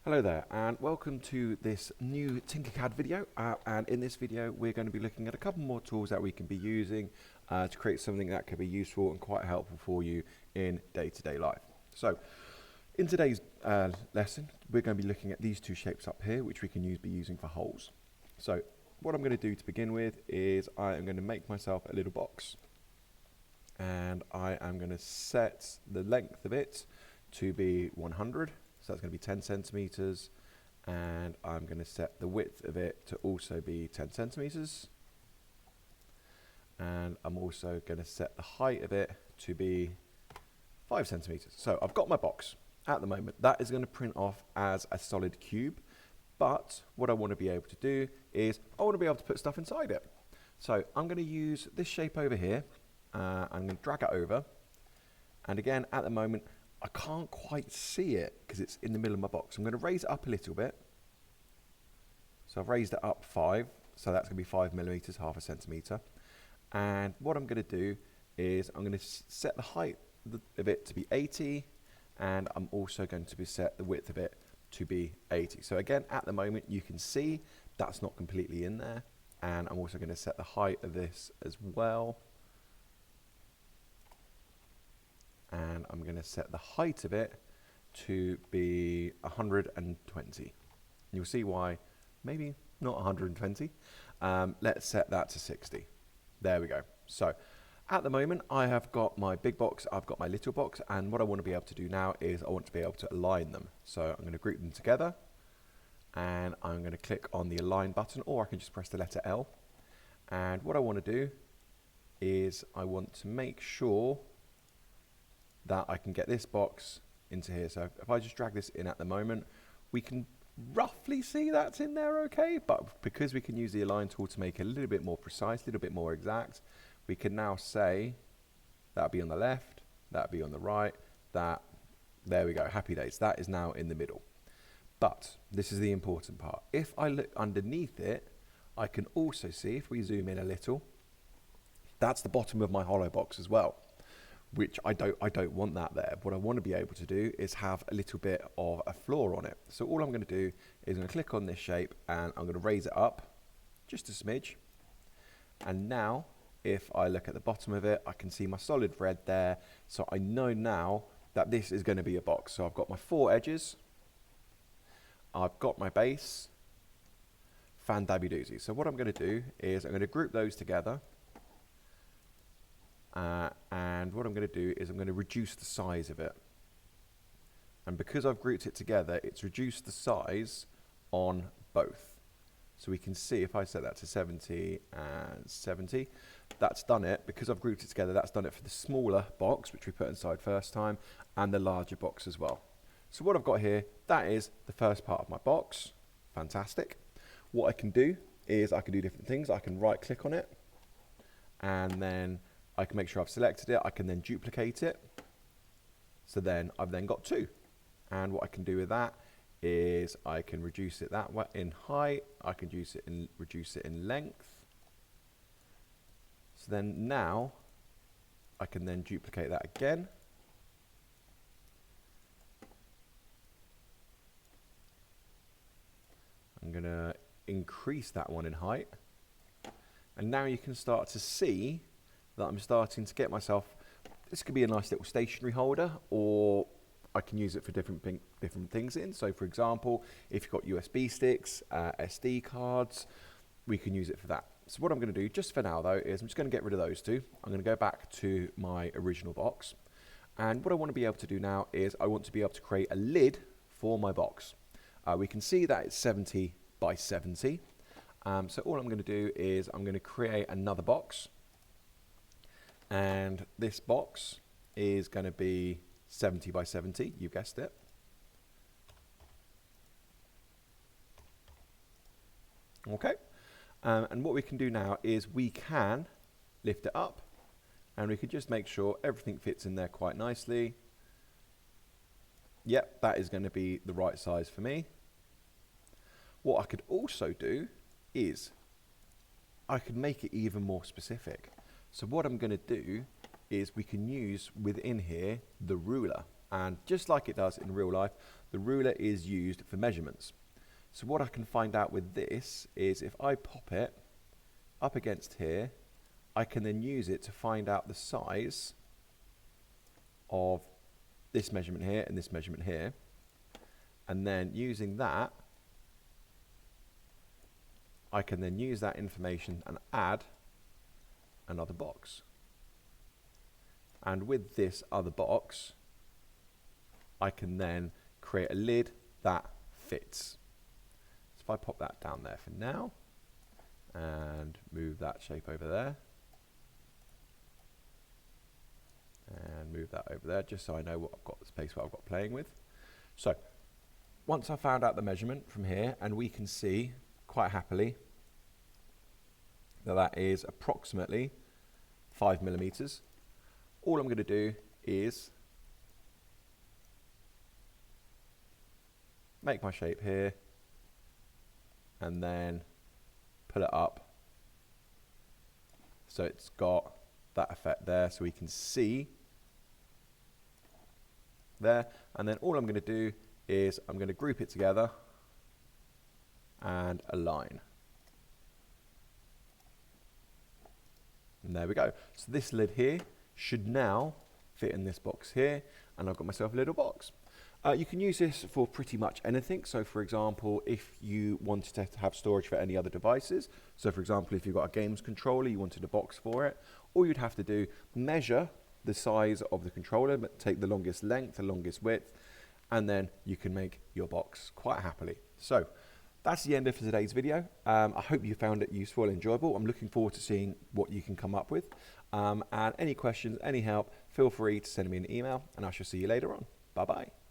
Hello there and welcome to this new TinkerCAD video, and in this video we're going to be looking at a couple more tools that we can be using to create something that could be useful and quite helpful for you in day-to-day life. So in today's lesson we're going to be looking at these two shapes up here which we can be using for holes. So what I'm going to do to begin with is I am going to make myself a little box, and I am going to set the length of it to be 100. So that's going to be 10 centimeters, and I'm going to set the width of it to also be 10 centimeters, and I'm also going to set the height of it to be 5 centimeters. So I've got my box at the moment. That is going to print off as a solid cube, but what I want to be able to do is I want to be able to put stuff inside it. So I'm going to use this shape over here. I'm going to drag it over, and again at the moment I can't quite see it because it's in the middle of my box. I'm going to raise it up a little bit. So I've raised it up 5, so that's going to be 5 millimeters, half a centimeter. And what I'm going to do is I'm going to set the height of it to be 80, and I'm also going to set the width of it to be 80. So again, at the moment you can see that's not completely in there, and I'm also going to set the height of this as well. And I'm going to set the height of it to be 120. You'll see why maybe not 120. Let's set that to 60. There we go. So at the moment I have got my big box, I've got my little box, and what I want to be able to do now is I want to be able to align them. So I'm going to group them together, and I'm going to click on the align button, or I can just press the letter L. And what I want to do is I want to make sure that I can get this box into here. So if I just drag this in at the moment, we can roughly see that's in there okay, but because we can use the align tool to make it a little bit more precise, a little bit more exact, we can now say that'll be on the left, that'll be on the right, there we go, happy days, that is now in the middle. But this is the important part. If I look underneath it, I can also see, if we zoom in a little, that's the bottom of my hollow box as well, which I don't want that there. What I want to be able to do is have a little bit of a floor on it. So all I'm going to do is I'm going to click on this shape, and I'm going to raise it up just a smidge. And now if I look at the bottom of it, I can see my solid red there. So I know now that this is going to be a box. So I've got my 4 edges, I've got my base, fan-dabby-doozy. So what I'm going to do is I'm going to group those together. And what I'm going to do is I'm going to reduce the size of it. And because I've grouped it together, it's reduced the size on both. So we can see if I set that to 70 and 70, that's done it. Because I've grouped it together, that's done it for the smaller box, which we put inside first time, and the larger box as well. So what I've got here, that is the first part of my box. Fantastic. What I can do is I can do different things. I can right click on it, and then I can make sure I've selected it. I can then duplicate it. So then I've then got 2. And what I can do with that is I can reduce it that way in height. I can reduce it in length. So then now I can then duplicate that again. I'm going to increase that one in height. And now you can start to see that I'm starting to get myself, this could be a nice little stationery holder, or I can use it for different things in. So for example, if you've got USB sticks, SD cards, we can use it for that. So what I'm going to do just for now though is I'm just going to get rid of those 2. I'm going to go back to my original box, and what I want to be able to do now is I want to be able to create a lid for my box. We can see that it's 70 by 70. So all I'm going to do is I'm going to create another box. And this box is going to be 70 by 70, you guessed it. Okay, and what we can do now is we can lift it up, and we can just make sure everything fits in there quite nicely. Yep, that is going to be the right size for me. What I could also do is I could make it even more specific. So what I'm going to do is we can use within here the ruler, and just like it does in real life, the ruler is used for measurements. So what I can find out with this is if I pop it up against here, I can then use it to find out the size of this measurement here and this measurement here. And then using that, I can then use that information and add another box. And with this other box, I can then create a lid that fits. So if I pop that down there for now and move that shape over there and move that over there just so I know what I've got, the space what I've got playing with. So once I found out the measurement from here, and we can see quite happily that that is approximately 5 millimeters. All I'm going to do is make my shape here and then pull it up so it's got that effect there, so we can see there. And then all I'm going to do is I'm going to group it together and align. And there we go. So this lid here should now fit in this box here, and I've got myself a little box. You can use this for pretty much anything. So for example, if you wanted to have storage for any other devices, so for example, if you've got a games controller, you wanted a box for it, all you'd have to do, measure the size of the controller, but take the longest length, the longest width, and then you can make your box quite happily. So that's the end of today's video. I hope you found it useful and enjoyable. I'm looking forward to seeing what you can come up with. And any questions, any help, feel free to send me an email, and I shall see you later on. Bye-bye.